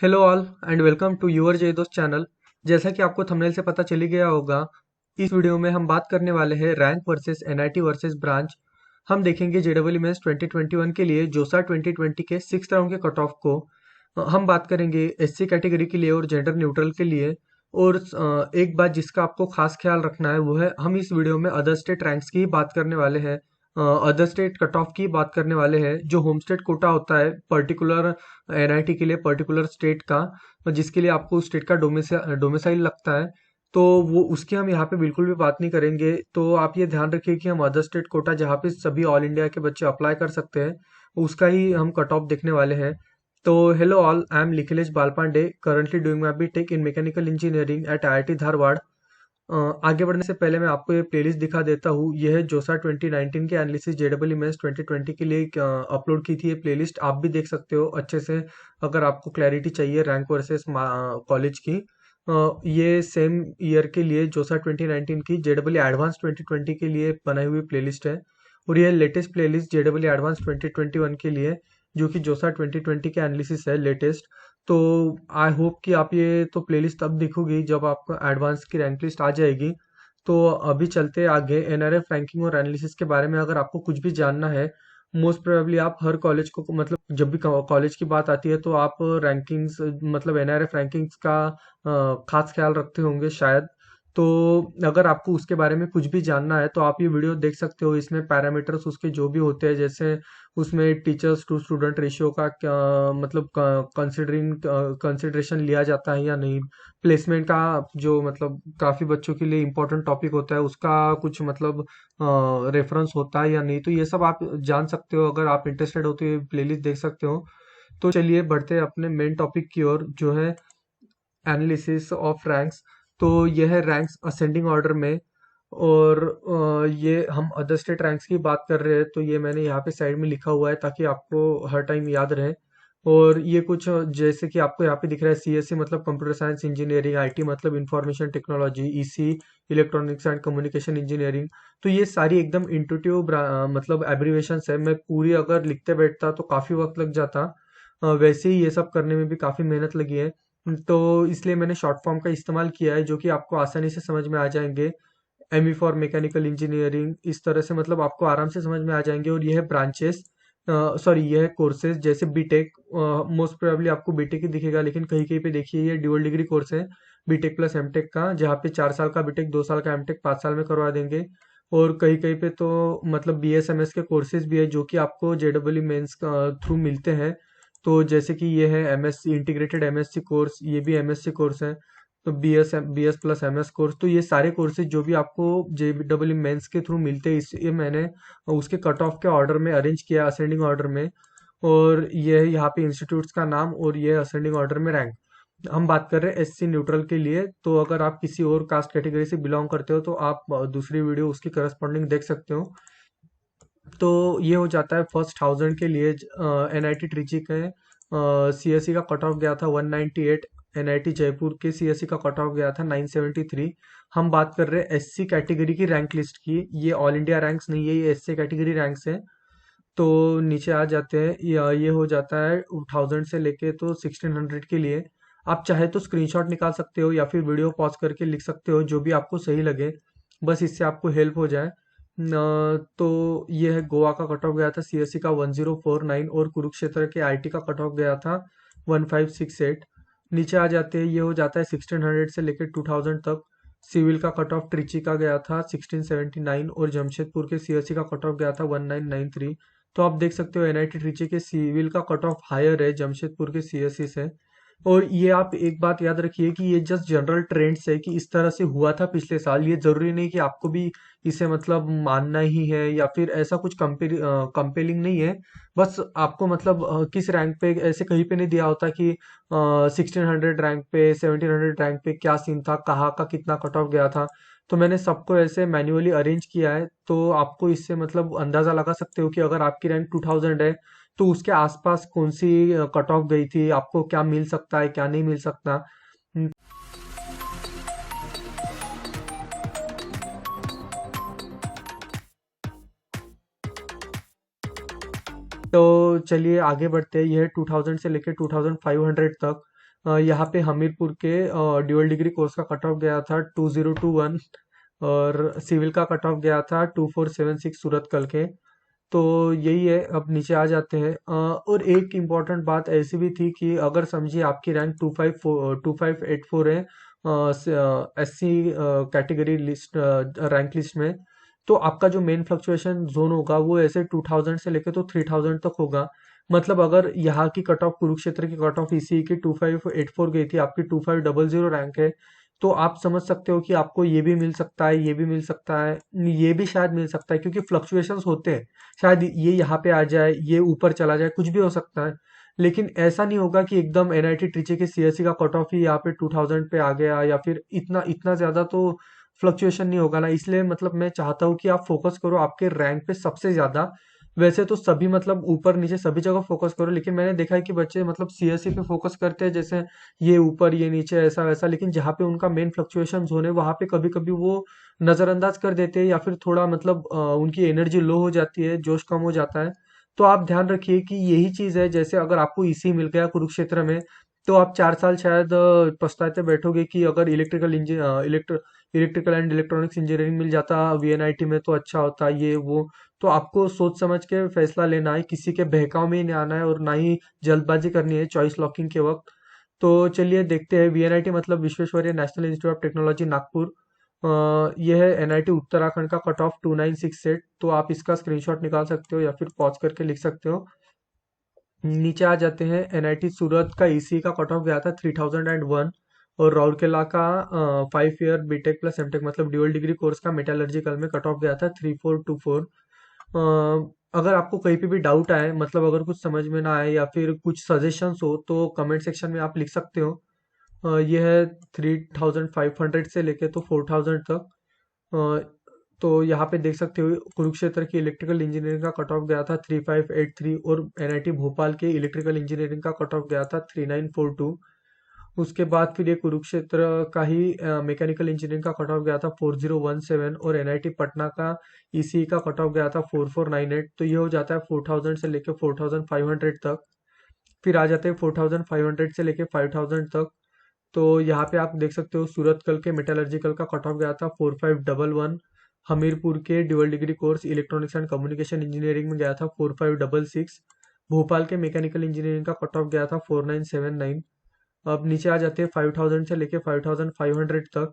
Hello all and welcome to your Jai Dost channel. जैसा कि आपको थंबनेल से पता चली गया होगा, इस वीडियो में हम बात करने वाले हैं rank versus NIT versus branch. हम देखेंगे जेडब्ल्यू मेंस 2021 के लिए जोसा 2020 के 6th राउंड के कट ऑफ को। हम बात करेंगे एससी कैटेगरी के लिए और जेंडर न्यूट्रल के लिए। और एक बात जिसका आपको खास ख्याल रखना है वो है, हम इस वीडियो में अदर स्टेट रैंक्स की ही बात करने वाले हैं। अदर स्टेट कट ऑफ की बात करने वाले हैं। जो होम स्टेट कोटा होता है पर्टिकुलर एनआईटी के लिए, पर्टिकुलर स्टेट का, जिसके लिए आपको उस स्टेट का डोमिसाइल लगता है, तो वो उसकी हम यहाँ पे बिल्कुल भी बात नहीं करेंगे। तो आप ये ध्यान रखिए कि हम अदर स्टेट कोटा जहाँ पे सभी ऑल इंडिया के बच्चे अप्लाई कर सकते हैं, उसका ही हम कट ऑफ देखने वाले हैं। तो hello all, I am Nikhilesh Balpande, currently doing my BTech in mechanical engineering at IIT Dharwad. आगे बढ़ने से पहले मैं आपको ये प्लेलिस्ट दिखा देता हूँ। यह है जोसा 2019 के एनालिसिस जेडब्ल्यू मेंस 2020 के लिए अपलोड की थी ये प्लेलिस्ट। आप भी देख सकते हो अच्छे से, अगर आपको क्लैरिटी चाहिए रैंक वर्सेस कॉलेज की। ये सेम ईयर के लिए जोसा 2019 की जेडब्ल्यू एडवांस 2020 के लिए बनाई हुई प्लेलिस्ट है। और यह लेटेस्ट प्लेलिस्ट जेडब्ल्यू एडवांस 2021 के लिए, जो कि जोसा 2020 के एनालिसिस है लेटेस्ट। तो आई होप कि आप ये तो प्लेलिस्ट तब दिखोगी जब आपको एडवांस की रैंक लिस्ट आ जाएगी। तो अभी चलते हैं आगे। एनआरएफ रैंकिंग और एनालिसिस के बारे में अगर आपको कुछ भी जानना है, मोस्ट प्रोबेबली आप हर कॉलेज को, मतलब जब भी कॉलेज की बात आती है तो आप रैंकिंग्स, मतलब एनआरएफ रैंकिंग्स का खास ख्याल रखते होंगे शायद। तो अगर आपको उसके बारे में कुछ भी जानना है तो आप ये वीडियो देख सकते हो। इसमें पैरामीटर्स उसके जो भी होते हैं, जैसे उसमें टीचर्स टू स्टूडेंट रेशियो का क्या, मतलब कंसिडरेशन लिया जाता है या नहीं, प्लेसमेंट का जो मतलब काफ़ी बच्चों के लिए इम्पोर्टेंट टॉपिक होता है उसका कुछ मतलब रेफरेंस होता है या नहीं, तो ये सब आप जान सकते हो। अगर आप इंटरेस्टेड हो तो ये प्लेलिस्ट देख सकते हो। तो चलिए बढ़ते हैं अपने मेन टॉपिक की ओर, जो है एनालिसिस ऑफ रैंक्स। तो यह है रैंक्स असेंडिंग ऑर्डर में। और ये हम अदर स्टेट रैंक्स की बात कर रहे हैं, तो ये मैंने यहाँ पे साइड में लिखा हुआ है ताकि आपको हर टाइम याद रहे। और ये कुछ जैसे कि आपको यहाँ पे दिख रहा है, सीएससी मतलब कंप्यूटर साइंस इंजीनियरिंग, आईटी मतलब information technology, EC electronics and communication engineering. तो ये सारी एकदम इंटुइटिव मतलब एब्रिविएशंस है। मैं पूरी अगर लिखते बैठता तो काफ़ी वक्त लग जाता। वैसे ही ये सब करने में भी काफ़ी मेहनत लगी है। तो इसलिए मैंने शॉर्ट फॉर्म का इस्तेमाल किया है, जो कि आपको आसानी से समझ में आ जाएंगे। एमई फॉर मैकेनिकल इंजीनियरिंग, इस तरह से मतलब आपको आराम से समझ में आ जाएंगे। और यह है ब्रांचेस, सॉरी यह है कोर्सेज, जैसे बीटेक। मोस्ट प्रोबेबली आपको बीटेक ही दिखेगा, लेकिन कहीं कहीं पे देखिए ये ड्यूअल डिग्री कोर्स है, बीटेक प्लस एमटेक का, जहाँ पे 4 साल का बीटेक, 2 साल का एमटेक 5 साल में करवा देंगे। और कहीं कहीं पे तो मतलब बीएसएमएस के कोर्सेज भी है, जो कि आपको जेडब्ल्यू मेंस थ्रू मिलते हैं। तो जैसे कि ये है एमएससी इंटीग्रेटेड एमएससी कोर्स, ये भी एमएससी कोर्स है। तो बीएस प्लस एमएस कोर्स, तो ये सारे कोर्सेज जो भी आपको जेडब्ल्यू मेंस के थ्रू मिलते हैं, इस ये मैंने उसके कट ऑफ के ऑर्डर में अरेंज किया, असेंडिंग ऑर्डर में। और ये है यहाँ पे इंस्टीट्यूट्स का नाम, और ये असेंडिंग ऑर्डर में रैंक। हम बात कर रहे हैं एससी न्यूट्रल के लिए। तो अगर आप किसी और कास्ट कैटेगरी से बिलोंग करते हो तो आप दूसरी वीडियो उसकी करस्पॉन्डिंग देख सकते हो। तो ये हो जाता है फर्स्ट 1000 के लिए। एनआईटी ट्रिची के सीएससी का कट ऑफ गया था 198। एनआईटी जयपुर के सीएससी का कट ऑफ गया था 973। हम बात कर रहे हैं एससी कैटेगरी की रैंक लिस्ट की। ये ऑल इंडिया रैंक्स नहीं है, ये एससी कैटेगरी रैंक्स है। तो नीचे आ जाते हैं, ये हो जाता है 1000 से लेके तो 1600 के लिए। आप चाहे तो स्क्रीनशॉट निकाल सकते हो या फिर वीडियो पॉज करके लिख सकते हो, जो भी आपको सही लगे, बस इससे आपको हेल्प हो जाए। तो ये है गोवा का कट ऑफ गया था सीएससी का 1049, और कुरुक्षेत्र के आईटी का कट ऑफ गया था 1568। नीचे आ जाते हैं, ये हो जाता है 1600 से लेकर 2000 तक। सिविल का कट ऑफ ट्रिची का गया था 1679, और जमशेदपुर के सीएससी का कट ऑफ गया था 1993। तो आप देख सकते हो एनआईटी ट्रिची के सिविल का कट ऑफ हायर है जमशेदपुर के सीएससी से। और ये आप एक बात याद रखिए कि ये जस्ट जनरल ट्रेंड्स है कि इस तरह से हुआ था पिछले साल। ये जरूरी नहीं कि आपको भी इसे मतलब मानना ही है, या फिर ऐसा कुछ कंपेलिंग नहीं है। बस आपको मतलब किस रैंक पे, ऐसे कहीं पे नहीं दिया होता कि 1600 रैंक पे, 1700 रैंक पे क्या सीन था, कहाँ का कितना कट ऑफ गया था। तो मैंने सबको ऐसे मैन्युअली अरेंज किया है, तो आपको इससे मतलब अंदाजा लगा सकते हो कि अगर आपकी रैंक 2000 है तो उसके आसपास कौन सी कट ऑफ गई थी, आपको क्या मिल सकता है क्या नहीं मिल सकता। हम्म, तो चलिए आगे बढ़ते हैं। यह 2000 से लेकर 2500 तक। यहाँ पे हमीरपुर के ड्यूअल डिग्री कोर्स का कट ऑफ गया था 2021, और सिविल का कट ऑफ गया था 2476 सूरत कल के। तो यही है, अब नीचे आ जाते हैं। और एक इम्पॉर्टेंट बात ऐसी भी थी कि अगर समझिए आपकी रैंक 2584 है SC category list, rank list में, तो आपका जो मेन फ्लक्चुएशन जोन होगा वो ऐसे 2000 से लेके तो 3000 तक होगा। मतलब अगर यहाँ की कट ऑफ, कुरुक्षेत्र की कट ऑफ इसी की 2584 गई थी, आपकी 2500 रैंक है, तो आप समझ सकते हो कि आपको ये भी मिल सकता है, ये भी मिल सकता है, ये भी शायद मिल सकता है, क्योंकि फ्लक्चुएशंस होते हैं। शायद ये यहाँ पे आ जाए, ये ऊपर चला जाए, कुछ भी हो सकता है। लेकिन ऐसा नहीं होगा कि एकदम एनआईटी ट्रिची के सीएससी का कट ऑफ ही यहाँ पे 2000 पे आ गया, या फिर इतना इतना ज्यादा तो फ्लक्चुएशन नहीं होगा ना। इसलिए मतलब मैं चाहता हूँ कि आप फोकस करो आपके रैंक पे सबसे ज्यादा। वैसे तो सभी मतलब ऊपर नीचे सभी जगह फोकस करो, लेकिन मैंने देखा है कि बच्चे मतलब सीएससी पे फोकस करते हैं, जैसे ये ऊपर ये नीचे ऐसा वैसा, लेकिन जहाँ पे उनका मेन फ्लक्चुएशन जोन है वहां पे कभी कभी वो नजरअंदाज कर देते हैं, या फिर थोड़ा मतलब उनकी एनर्जी लो हो जाती है, जोश कम हो जाता है। तो आप ध्यान रखिए कि यही चीज है, जैसे अगर आपको इसी मिल गया कुरुक्षेत्र में, तो आप 4 साल शायद पछताते बैठोगे कि अगर इलेक्ट्रिकल एंड इलेक्ट्रॉनिक्स इंजीनियरिंग मिल जाता वीएनआईटी में तो अच्छा होता, ये वो। तो आपको सोच समझ के फैसला लेना है, किसी के बहकाव में ही नहीं आना है, और ना ही जल्दबाजी करनी है चॉइस लॉकिंग के वक्त। तो चलिए देखते हैं, वीएनआईटी मतलब Visvesvaraya national institute of technology Nagpur. यह है एनआईटी उत्तराखंड का कट ऑफ 2968। तो आप इसका स्क्रीनशॉट निकाल सकते हो या फिर पॉज करके लिख सकते हो। नीचे आ जाते हैं, एनआईटी सूरत का ईसी का कट ऑफ गया था 3001, और राउरकेला का 5 ईयर बीटेक प्लस एमटेक मतलब ड्यूअल डिग्री कोर्स का मेटालर्जिकल में कट ऑफ गया था 3424। अगर आपको कहीं पे भी डाउट आए, मतलब अगर कुछ समझ में ना आए या फिर कुछ सजेशंस हो, तो कमेंट सेक्शन में आप लिख सकते हो। ये है 3500 से लेके तो 4000 तक। तो यहाँ पे देख सकते हो कुरुक्षेत्र की इलेक्ट्रिकल इंजीनियरिंग का कट ऑफ गया था 3583, और एनआईटी भोपाल के इलेक्ट्रिकल इंजीनियरिंग का कट ऑफ गया था 3942। उसके बाद फिर ये कुरुक्षेत्र का ही मैकेनिकल इंजीनियरिंग का कट ऑफ गया था 4017, और एनआईटी पटना का ईसी का कट ऑफ गया था 4498। तो ये हो जाता है 4000 से लेके 4500 तक। फिर आ जाते हैं 4500 से लेके 5000 तक। तो यहाँ पे आप देख सकते हो सूरत कल के मेटलर्जिकल का कट ऑफ गया था 4511। हमीरपुर के dual degree course electronics and communication engineering में गया था 4566। भोपाल के मैकेनिकल इंजीनियरिंग का कट ऑफ गया था 4979। अब नीचे आ जाते हैं 5000 से लेके 5500 तक।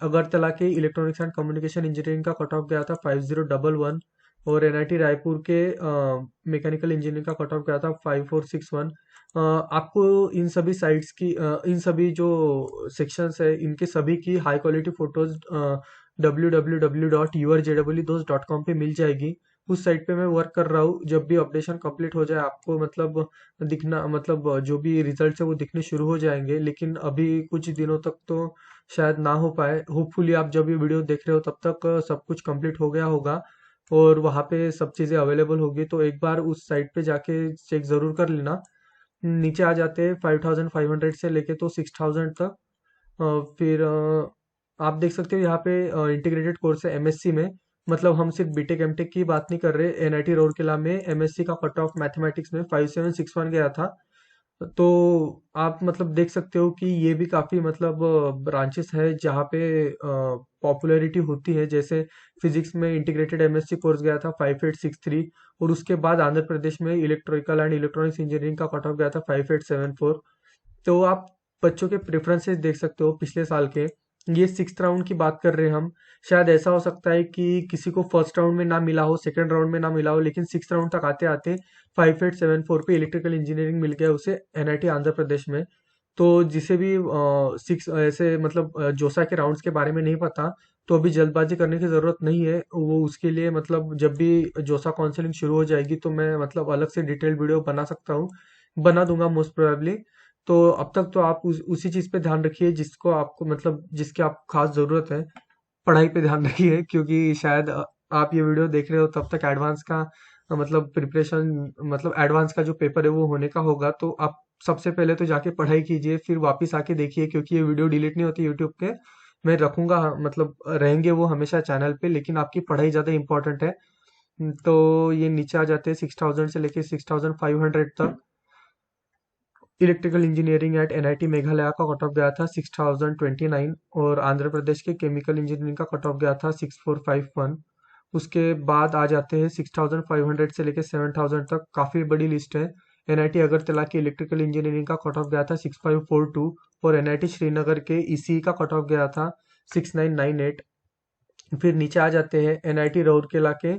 अगरतला के इलेक्ट्रॉनिक्स एंड कम्युनिकेशन इंजीनियरिंग का कट ऑफ गया था 5011, और एनआईटी रायपुर के मैकेनिकल इंजीनियरिंग का कट ऑफ गया था 5461। आपको इन सभी साइट्स की इन सभी जो सेक्शंस है इनके सभी की हाई क्वालिटी फोटोज www.yourjwdost.com पे मिल जाएगी। उस साइट पे मैं वर्क कर रहा हूँ, जब भी अपडेशन कंप्लीट हो जाए आपको मतलब दिखना, मतलब जो भी रिजल्ट है वो दिखने शुरू हो जाएंगे, लेकिन अभी कुछ दिनों तक तो शायद ना हो पाए। होपफुली आप जब ये वीडियो देख रहे हो तब तक सब कुछ कंप्लीट हो गया होगा, और वहाँ पे सब चीज़ें अवेलेबल होगी, तो एक बार उस साइट पे जाके चेक ज़रूर कर लेना। नीचे आ जाते हैं 5500 से लेके तो 6000 तक। फिर आप देख सकते हो यहाँ पे इंटीग्रेटेड कोर्स है एमएससी में। मतलब हम सिर्फ बीटेक एमटेक की बात नहीं कर रहे, एनआईटी रूरकेला में एमएससी का कट ऑफ मैथमेटिक्स में 5761 गया था। तो आप मतलब देख सकते हो कि ये भी काफी मतलब ब्रांचेस है जहाँ पे पॉपुलैरिटी होती है। जैसे फिजिक्स में इंटीग्रेटेड एमएससी कोर्स गया था 5863, और उसके बाद आंध्र प्रदेश में इलेक्ट्रिकल एंड इलेक्ट्रॉनिक्स इंजीनियरिंग का कट ऑफ गया था 5874। तो आप बच्चों के प्रेफरेंसेस देख सकते हो पिछले साल के। ये 6th राउंड की बात कर रहे हैं हम। शायद ऐसा हो सकता है कि किसी को फर्स्ट राउंड में ना मिला हो, सेकंड राउंड में ना मिला हो, लेकिन 6th राउंड तक आते आते 5874 पे इलेक्ट्रिकल इंजीनियरिंग मिल गया उसे एनआईटी आंध्र प्रदेश में। तो जिसे भी सिक्स ऐसे मतलब जोसा के राउंड्स के बारे में नहीं पता, तो अभी जल्दबाजी करने की ज़रूरत नहीं है। वो उसके लिए मतलब जब भी जोसा काउंसलिंग शुरू हो जाएगी तो मैं मतलब अलग से डिटेल्ड वीडियो बना सकता हूँ, बना दूंगा मोस्ट प्रोबेबली। तो अब तक तो आप उसी चीज़ पे ध्यान रखिए जिसको आपको मतलब जिसकी आपको खास ज़रूरत है। पढ़ाई पे ध्यान रखिए, क्योंकि शायद आप ये वीडियो देख रहे हो तब तक एडवांस का मतलब प्रिपरेशन, मतलब एडवांस का जो पेपर है वो होने का होगा। तो आप सबसे पहले तो जाके पढ़ाई कीजिए, फिर वापस आके देखिए, क्योंकि ये वीडियो डिलीट नहीं होती यूट्यूब पे। मैं रखूंगा, मतलब रहेंगे वो हमेशा चैनल पे, लेकिन आपकी पढ़ाई ज़्यादा इंपॉर्टेंट है। तो ये नीचे आ जाते हैं 6000 से लेके 6500 तक। Electrical engineering at NIT Meghalaya का कट ऑफ गया था 6029, और आंध्र प्रदेश के केमिकल इंजीनियरिंग का कट ऑफ गया था 6451। उसके बाद आ जाते हैं 6500 से लेकर 7000 तक, काफ़ी बड़ी लिस्ट है। एनआईटी अगरतला के इलेक्ट्रिकल इंजीनियरिंग का कट ऑफ गया था 6542, और एनआईटी श्रीनगर के ईसीई का कट ऑफ गया था 6998। फिर नीचे आ जाते हैं एनआईटी राउरकेला के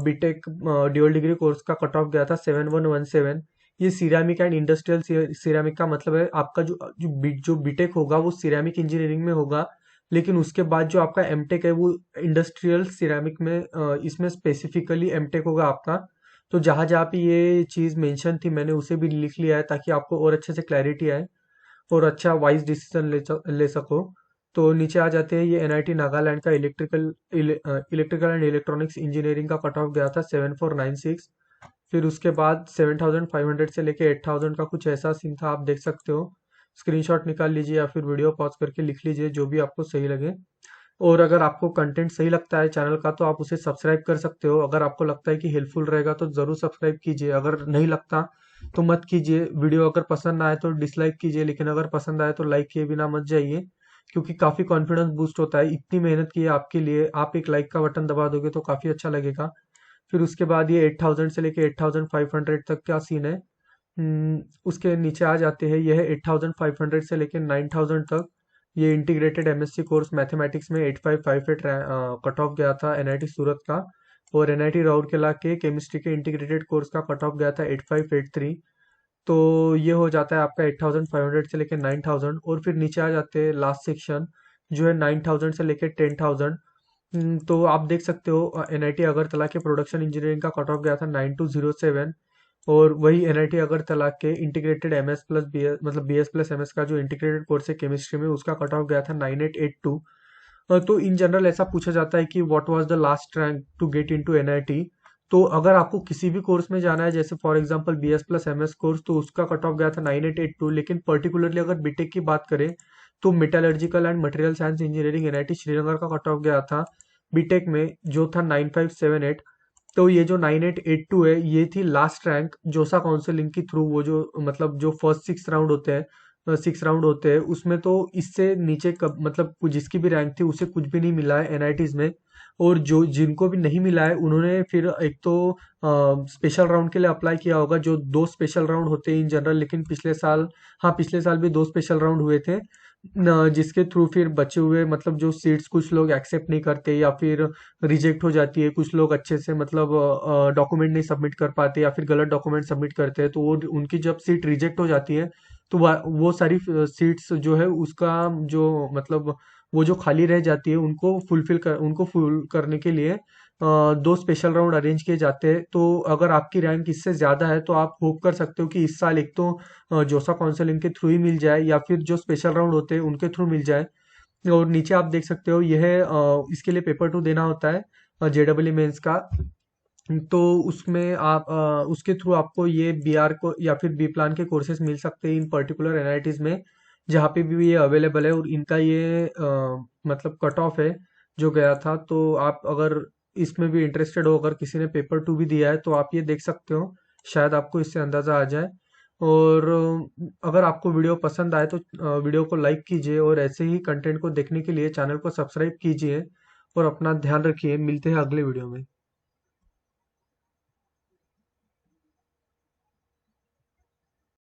बीटेक ड्यूअल डिग्री कोर्स का कट ऑफ गया था 7117। ये सिरेमिक एंड इंडस्ट्रियल सिरेमिक का मतलब है आपका जो बीटेक होगा वो सिरेमिक इंजीनियरिंग में होगा, लेकिन उसके बाद जो आपका एमटेक है वो इंडस्ट्रियल सिरेमिक में इसमें स्पेसिफिकली एमटेक होगा आपका। तो जहाँ जहाँ पे ये चीज़ मेंशन थी मैंने उसे भी लिख लिया है ताकि आपको और अच्छे से क्लैरिटी आए और अच्छा वाइज डिसीजन ले सको। तो नीचे आ जाते हैं, ये एनआईटी नागालैंड का इलेक्ट्रिकल एंड इलेक्ट्रॉनिक्स इंजीनियरिंग का कट ऑफ गया था 7496। फिर उसके बाद 7500 से लेके 8000 का कुछ ऐसा सीन था, आप देख सकते हो। स्क्रीनशॉट निकाल लीजिए या फिर वीडियो पॉज करके लिख लीजिए, जो भी आपको सही लगे। और अगर आपको कंटेंट सही लगता है चैनल का तो आप उसे सब्सक्राइब कर सकते हो। अगर आपको लगता है कि हेल्पफुल रहेगा तो ज़रूर सब्सक्राइब कीजिए, अगर नहीं लगता तो मत कीजिए। वीडियो अगर पसंद ना आए तो डिसलाइक कीजिए, लेकिन अगर पसंद आए तो लाइक किए बिना मत जाइए, क्योंकि काफ़ी कॉन्फिडेंस बूस्ट होता है। इतनी मेहनत की है आपके लिए, आप एक लाइक का बटन दबा दोगे तो काफ़ी अच्छा लगेगा। फिर उसके बाद ये 8000 से लेके 8500 तक क्या सीन है। उसके नीचे आ जाते हैं, यह 8500 से लेके 9000 तक। ये इंटीग्रेटेड एमएससी कोर्स मैथमेटिक्स में 8558 कट ऑफ गया था एनआईटी सूरत का, और एनआईटी राउरकेला के केमिस्ट्री के इंटीग्रेटेड कोर्स का कट ऑफ गया था 8583। तो ये हो जाता है आपका 8500 से लेके 9000, और फिर नीचे आ जाते हैं लास्ट सेक्शन जो है 9000 से लेके 10000। तो आप देख सकते हो एनआईटी अगरतला के प्रोडक्शन इंजीनियरिंग का कट ऑफ गया था 9207, और वही एनआईटी अगरतला के इंटीग्रेटेड एमएस प्लस बी मतलब बीएस प्लस एमएस का जो इंटीग्रेटेड कोर्स है केमिस्ट्री में उसका कट ऑफ गया था 9882। तो इन जनरल ऐसा पूछा जाता है कि what was the last rank to get into NIT. तो अगर आपको किसी भी कोर्स में जाना है, जैसे for example BS plus MS course, तो उसका कट ऑफ गया था 9882। लेकिन पर्टिकुलरली अगर बीटेक की बात करें तो metallurgical and material science engineering NIT Srinagar का कट ऑफ गया था बीटेक में जो था 9578। तो ये जो 9882 है ये थी लास्ट रैंक जोसा काउंसलिंग के थ्रू, वो जो मतलब जो फर्स्ट 6 राउंड होते हैं, 6 राउंड होते हैं उसमें तो इससे नीचे कब मतलब जिसकी भी रैंक थी उसे कुछ भी नहीं मिला है एनआईटीज में। और जो जिनको भी नहीं मिला है उन्होंने फिर एक तो स्पेशल राउंड के लिए अप्लाई किया होगा, जो 2 स्पेशल राउंड होते हैं इन जनरल, लेकिन पिछले साल, हाँ पिछले साल भी 2 स्पेशल राउंड हुए थे जिसके थ्रू फिर बचे हुए मतलब जो सीट्स कुछ लोग एक्सेप्ट नहीं करते या फिर रिजेक्ट हो जाती है, कुछ लोग अच्छे से मतलब डॉक्यूमेंट नहीं सबमिट कर पाते या फिर गलत डॉक्यूमेंट सबमिट करते हैं, तो वो उनकी जब सीट रिजेक्ट हो जाती है तो वो सारी सीट्स जो है उसका जो मतलब वो जो खाली रह जाती है उनको फुल करने के लिए 2 स्पेशल राउंड अरेंज किए जाते हैं। तो अगर आपकी रैंक इससे ज़्यादा है तो आप होप कर सकते हो कि इस साल एक तो जोसा काउंसलिंग के थ्रू ही मिल जाए या फिर जो स्पेशल राउंड होते हैं उनके थ्रू मिल जाए। और नीचे आप देख सकते हो यह इसके लिए पेपर 2 देना होता है जेडब्ल्यू मेंस का। तो उसमें आप उसके थ्रू आपको ये बीआर को या फिर बी प्लान के कोर्सेज मिल सकते हैं इन पर्टिकुलर एनआईटीज में, जहाँ पे भी ये अवेलेबल है। और इनका ये मतलब कट ऑफ है जो गया था। तो आप अगर इसमें भी इंटरेस्टेड हो, अगर किसी ने पेपर 2 भी दिया है तो आप ये देख सकते हो, शायद आपको इससे अंदाज़ा आ जाए। और अगर आपको वीडियो पसंद आए तो वीडियो को लाइक कीजिए, और ऐसे ही कंटेंट को देखने के लिए चैनल को सब्सक्राइब कीजिए, और अपना ध्यान रखिए। मिलते हैं अगले वीडियो में।